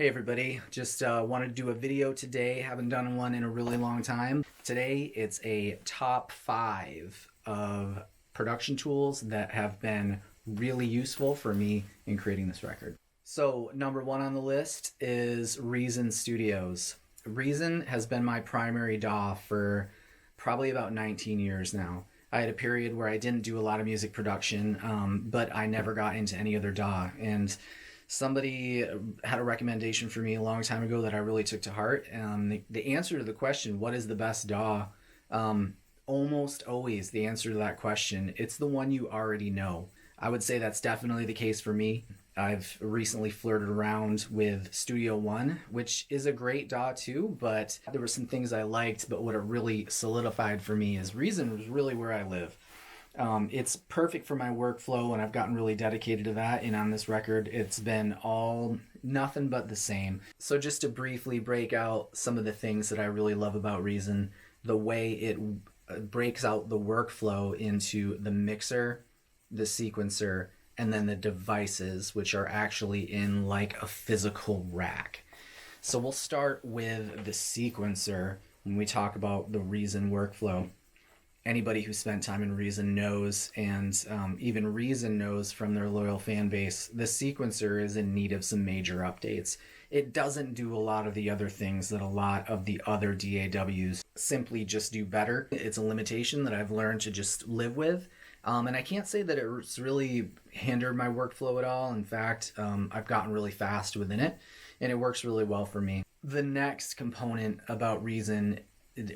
Hey everybody, just wanted to do a video today. Haven't done one in a really long time. Today it's a top 5 of production tools that have been really useful for me in creating this record. So number 1 on the list is Reason Studios. Reason has been my primary DAW for probably about 19 years now. I had a period where I didn't do a lot of music production, but I never got into any other DAW. And somebody had a recommendation for me a long time ago that I really took to heart. The answer to the question, what is the best DAW? Almost always the answer to that question, it's the one you already know. I would say that's definitely the case for me. I've recently flirted around with Studio One, which is a great DAW too, but there were some things I liked, but what it really solidified for me is Reason was really where I live. It's perfect for my workflow, and I've gotten really dedicated to that. And on this record, it's been all nothing but the same. So just to briefly break out some of the things that I really love about Reason, the way it breaks out the workflow into the mixer, the sequencer, and then the devices, which are actually in like a physical rack. So we'll start with the sequencer when we talk about the Reason workflow. Anybody who spent time in Reason knows, and even Reason knows from their loyal fan base, the sequencer is in need of some major updates. It doesn't do a lot of the other things that a lot of the other DAWs simply just do better. It's a limitation that I've learned to just live with. And I can't say that it's really hindered my workflow at all. In fact, I've gotten really fast within it, and it works really well for me. The next component about Reason,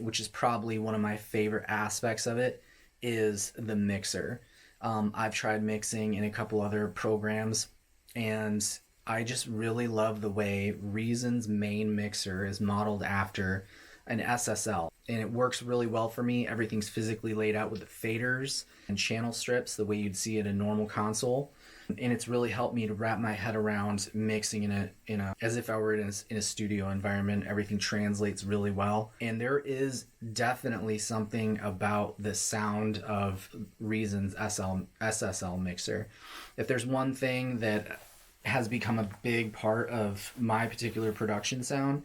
which is probably one of my favorite aspects of it, is the mixer. I've tried mixing in a couple other programs, and I just really love the way Reason's main mixer is modeled after an SSL, and it works really well for me. Everything's physically laid out with the faders and channel strips the way you'd see in a normal console, and it's really helped me to wrap my head around mixing in a as if I were in a studio environment. Everything translates really well, and there is definitely something about the sound of Reason's SSL mixer. If there's one thing that has become a big part of my particular production sound,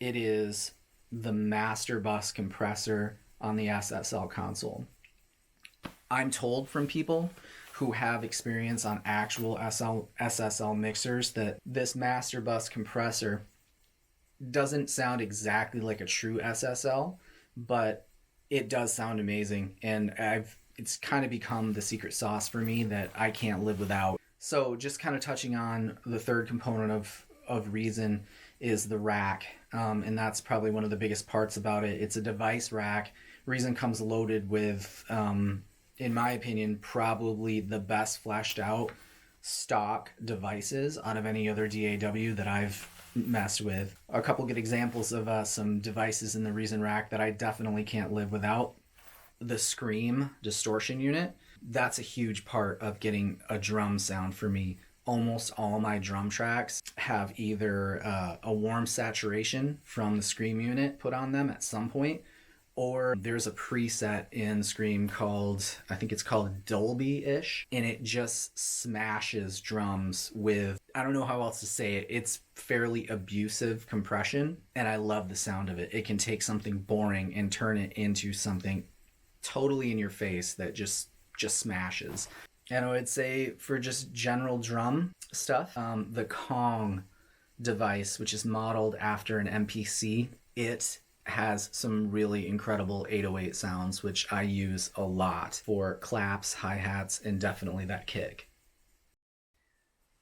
it is the master bus compressor on the SSL console. I'm told from people who have experience on actual SSL mixers that this master bus compressor doesn't sound exactly like a true SSL, but it does sound amazing, and it's kind of become the secret sauce for me that I can't live without. So just kind of touching on the third component of Reason is the rack, and that's probably one of the biggest parts about it. It's a device rack. Reason comes loaded with, in my opinion, probably the best fleshed out stock devices out of any other DAW that I've messed with. A couple good examples of some devices in the Reason rack that I definitely can't live without. The Scream distortion unit, that's a huge part of getting a drum sound for me. Almost all my drum tracks have either a warm saturation from the Scream unit put on them at some point, or there's a preset in Scream called, I think it's called Dolby-ish, and it just smashes drums with, I don't know how else to say it, it's fairly abusive compression, and I love the sound of it. It can take something boring and turn it into something totally in your face that just smashes. And I would say for just general drum stuff, the Kong device, which is modeled after an MPC, it has some really incredible 808 sounds, which I use a lot for claps, hi-hats, and definitely that kick.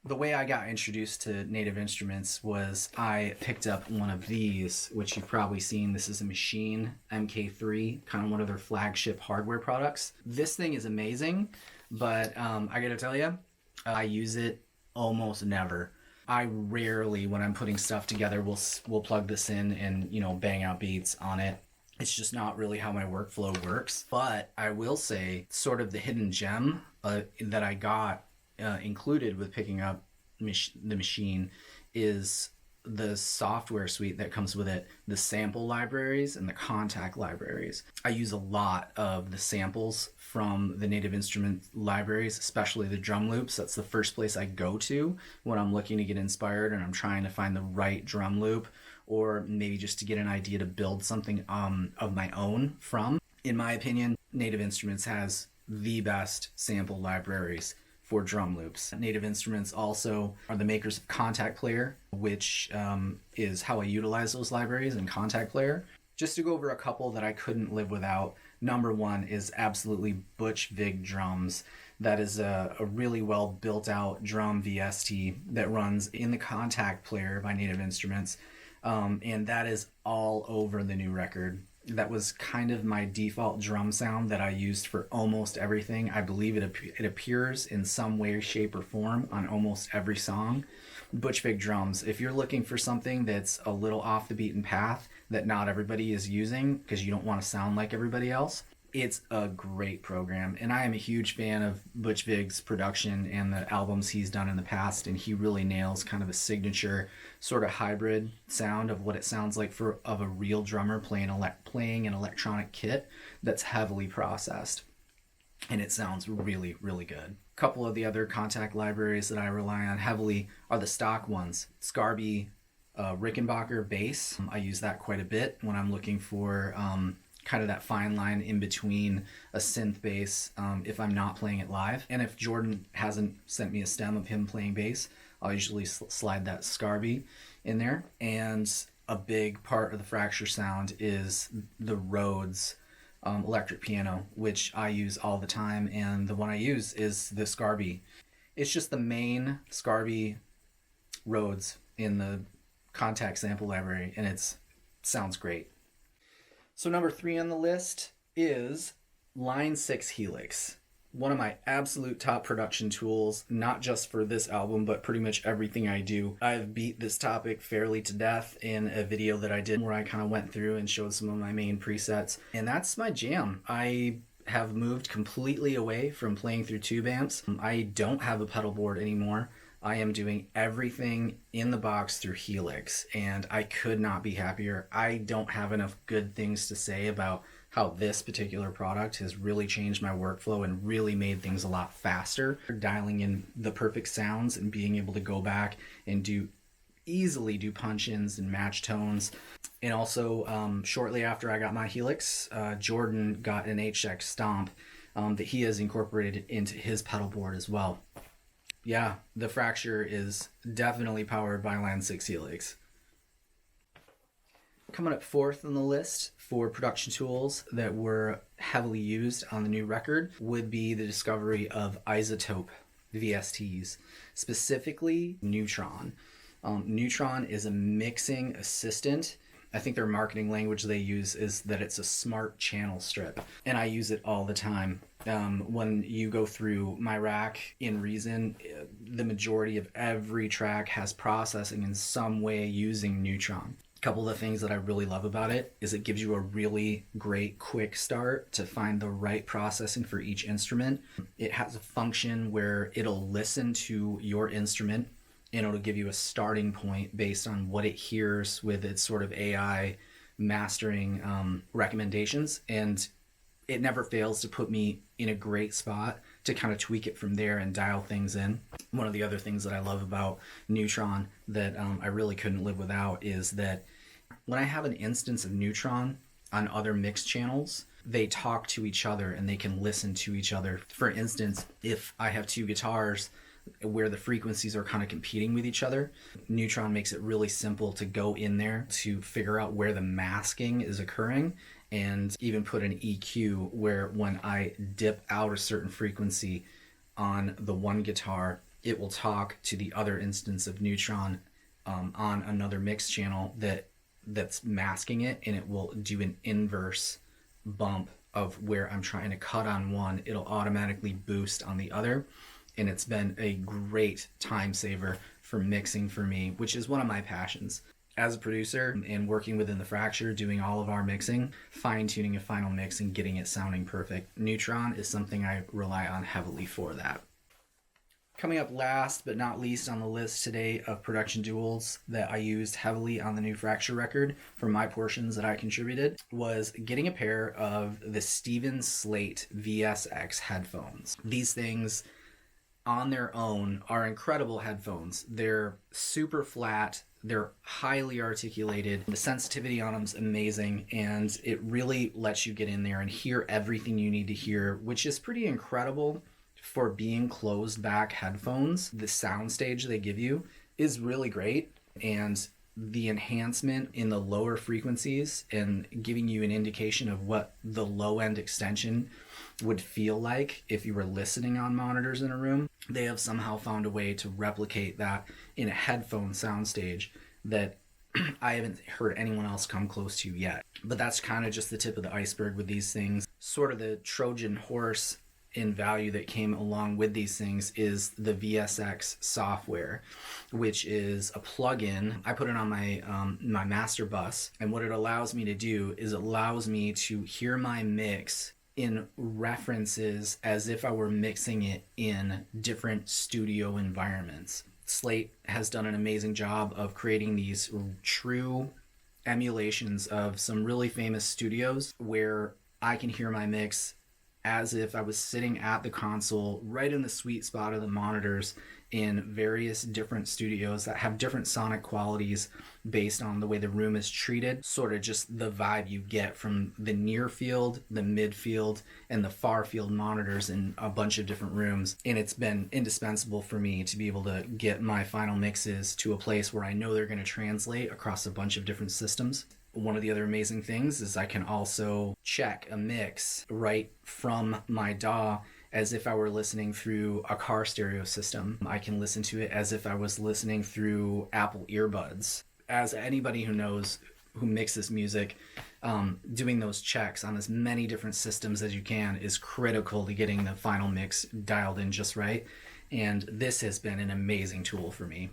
The way I got introduced to Native Instruments was I picked up one of these, which you've probably seen. This is a Machine MK3, kind of one of their flagship hardware products. This thing is amazing, but I gotta tell you, I use it almost never. I rarely, when I'm putting stuff together, will plug this in and bang out beats on it. It's just not really how my workflow works. But I will say, sort of the hidden gem that I got included with picking up the Machine is the software suite that comes with it, the sample libraries and the contact libraries. I use a lot of the samples from the Native Instruments libraries, especially the drum loops. That's the first place I go to when I'm looking to get inspired and I'm trying to find the right drum loop, or maybe just to get an idea to build something of my own from. In my opinion, Native Instruments has the best sample libraries for drum loops. Native Instruments also are the makers of Contact Player, which is how I utilize those libraries in Contact Player. Just to go over a couple that I couldn't live without, number one is absolutely Butch Vig Drums. That is a really well built out drum VST that runs in the Contact Player by Native Instruments. And that is all over the new record. That was kind of my default drum sound that I used for almost everything. I believe it appears in some way, shape, or form on almost every song. Butch Vig Drums, if you're looking for something that's a little off the beaten path that not everybody is using because you don't want to sound like everybody else, it's a great program. And I am a huge fan of Butch Vig's production and the albums he's done in the past, and he really nails kind of a signature sort of hybrid sound of what it sounds like of a real drummer playing an electronic kit that's heavily processed, and it sounds really, really good. A couple of the other contact libraries that I rely on heavily are the stock ones. Scarby Rickenbacker bass, I use that quite a bit when I'm looking for kind of that fine line in between a synth bass if I'm not playing it live. And if Jordan hasn't sent me a stem of him playing bass, I'll usually slide that Scarby in there. And a big part of the Fracture sound is the Rhodes electric piano, which I use all the time, and the one I use is the Scarby. It's just the main Scarby Rhodes in the Contact sample library, and it sounds great. So number 3 on the list is Line 6 Helix. One of my absolute top production tools, not just for this album, but pretty much everything I do. I've beat this topic fairly to death in a video that I did where I kind of went through and showed some of my main presets. And that's my jam. I have moved completely away from playing through tube amps. I don't have a pedal board anymore. I am doing everything in the box through Helix, and I could not be happier. I don't have enough good things to say about how this particular product has really changed my workflow and really made things a lot faster. Dialing in the perfect sounds and being able to go back and easily do punch-ins and match tones. And also, shortly after I got my Helix, Jordan got an HX Stomp that he has incorporated into his pedal board as well. Yeah, the Fracture is definitely powered by Line 6 Helix. Coming up 4th on the list for production tools that were heavily used on the new record would be the discovery of Izotope VSTs, specifically Neutron. Neutron is a mixing assistant. I think their marketing language they use is that it's a smart channel strip, and I use it all the time. When you go through my rack in Reason, the majority of every track has processing in some way using Neutron. A couple of the things that I really love about it is it gives you a really great quick start to find the right processing for each instrument. It has a function where it'll listen to your instrument and it'll give you a starting point based on what it hears with its sort of AI mastering recommendations. And it never fails to put me in a great spot to kind of tweak it from there and dial things in. One of the other things that I love about Neutron that I really couldn't live without is that when I have an instance of Neutron on other mix channels, they talk to each other and they can listen to each other. For instance, if I have two guitars where the frequencies are kind of competing with each other, Neutron makes it really simple to go in there to figure out where the masking is occurring, and even put an EQ where when I dip out a certain frequency on the one guitar, it will talk to the other instance of Neutron on another mix channel that's masking it, and it will do an inverse bump of where I'm trying to cut on one. It'll automatically boost on the other, and it's been a great time saver for mixing for me, which is one of my passions. As a producer and working within the Fracture, doing all of our mixing, fine-tuning a final mix and getting it sounding perfect, Neutron is something I rely on heavily for that. Coming up last but not least on the list today of production tools that I used heavily on the new Fracture record for my portions that I contributed was getting a pair of the Slate VSX headphones. These things on their own are incredible headphones. They're super flat. They're highly articulated. The sensitivity on them is amazing, and it really lets you get in there and hear everything you need to hear, which is pretty incredible for being closed back headphones. The soundstage they give you is really great, and the enhancement in the lower frequencies and giving you an indication of what the low end extension would feel like if you were listening on monitors in a room. They have somehow found a way to replicate that in a headphone soundstage that I haven't heard anyone else come close to yet. But that's kind of just the tip of the iceberg with these things. Sort of the Trojan horse in value that came along with these things is the VSX software, which is a plugin. I put it on my my master bus, and what it allows me to do is it allows me to hear my mix in references as if I were mixing it in different studio environments. Slate has done an amazing job of creating these true emulations of some really famous studios where I can hear my mix as if I was sitting at the console right in the sweet spot of the monitors in various different studios that have different sonic qualities based on the way the room is treated. Sort of just the vibe you get from the near field, the mid field, and the far field monitors in a bunch of different rooms. And it's been indispensable for me to be able to get my final mixes to a place where I know they're going to translate across a bunch of different systems. One of the other amazing things is I can also check a mix right from my DAW as if I were listening through a car stereo system. I can listen to it as if I was listening through Apple earbuds. As anybody who knows, who mixes music, doing those checks on as many different systems as you can is critical to getting the final mix dialed in just right. And this has been an amazing tool for me.